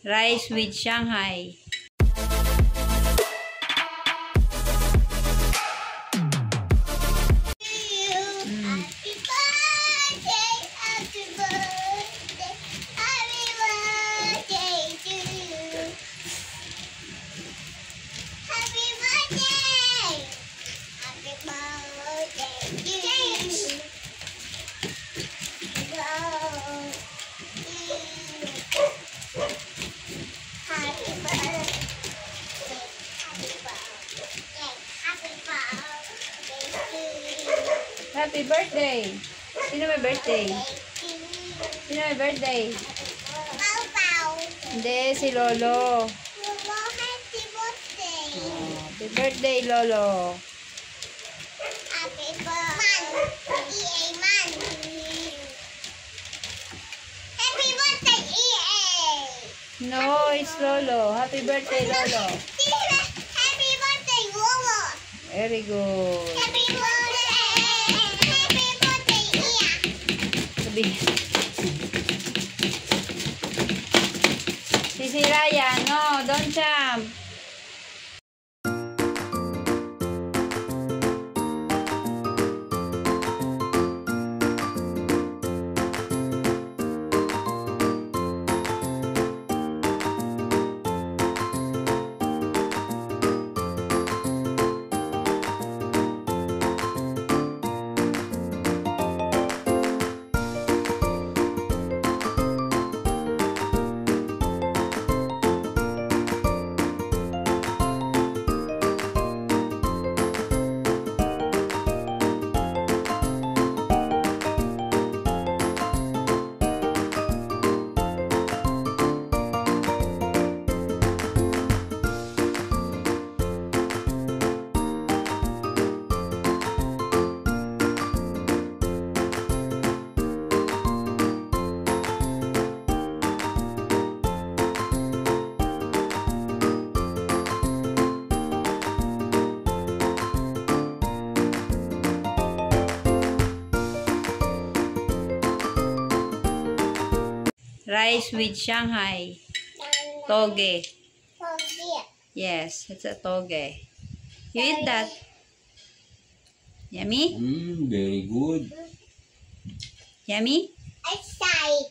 Rice with Shanghai. Happy birthday! Sino may birthday? Sino may birthday? Pau. Hindi, si Lolo. Lolo, happy birthday. Oh, happy birthday, Lolo. Happy birthday. Man. Happy birthday, EA. No, it's Lolo. Happy birthday, Lolo. Happy birthday, Lolo. Very good. Happy birthday. Happy birthday, EA. Sabi. Si Ryan, no, don't jump. Rice with Shanghai. Toge. Yes, it's a toge. You eat that. Yummy? Very good. Yummy? Outside.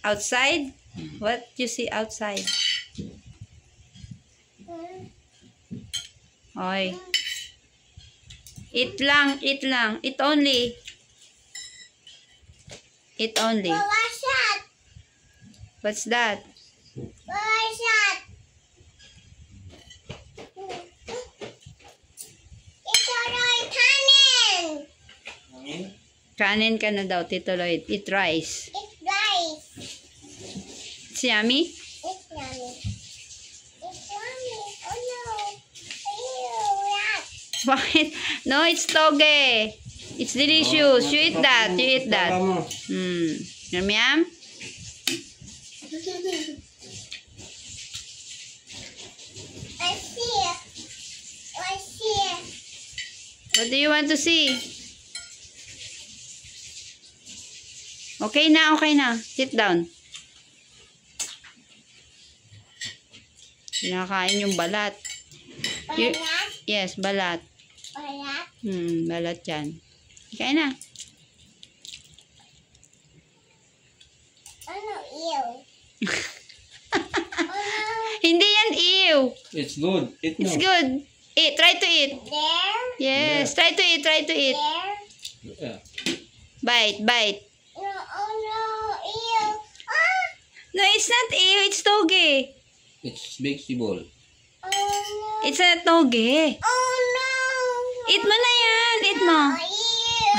Outside? What you see outside? Oy. Eat lang, eat lang. Eat only. Eat only. What's that? What's that? What's that? It's alright, kanin. Kanin ka na daw, Tito Lloyd. Eat rice. It's rice. It's yummy? It's yummy. It's yummy. Oh no. Ew, rat. Bakit? No, it's toge. It's delicious. You eat that. You eat that. Yum yum? I see it. I see it. What do you want to see? Okay na, okay na. Sit down. Kinakain yung balat. You- Balat? yes, balat. Balat? Balat yan. Kain na. Ano, ew? Oh no. Hindi yan ew. It's good. Eat It's now. good. Eat. Try to eat. There? Yes. Try to eat. Try to eat. There? Yeah. Bite. Bite. No, oh no, ew. Ah! No, it's not ew. It's toge. It's vegetable. Oh no. It's a toge. Oh no. Eat mo na yan. Eat mo. Oh, ew.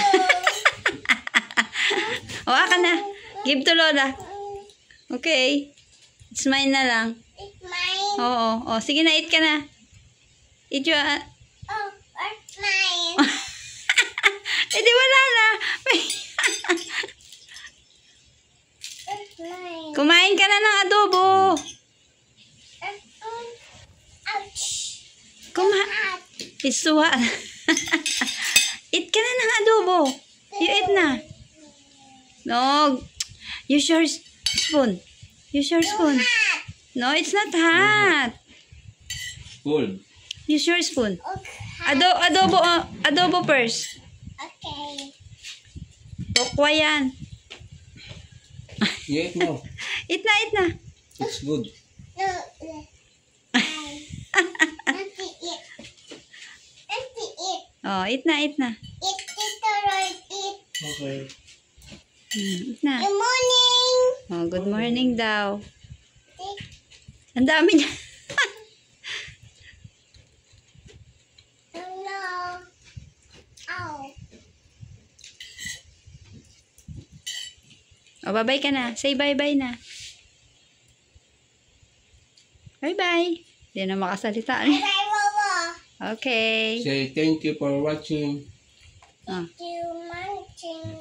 Hawa ka na. Give to Lola. Okay. It's mine na lang. It's mine. Oo. Oh, sige na. Eat ka na. Eat your... Oh, where's mine? Eh, di wala na. Where's mine? Kumain ka na ng adobo. Ouch. It's too hot. Eat ka na ng adobo. You eat na. No. Use your spoon. Use your spoon. No, it's not hot. Cold. Use your spoon. Okay. Adobo first. Okay. Tokwa yan. Yeah, no. Eat na. It's good. No. Auntie, eat. Auntie, eat. Oh, eat na. Eat, right, eat. Okay. Eat na. Good morning. Oh, good morning daw. Eat. Ang dami niya. No. Ow. Oh, bye-bye ka na. Say bye-bye na. Bye-bye. Hindi na makasalita. Bye, Wawa. Okay. Say thank you for watching. Oh. You munching.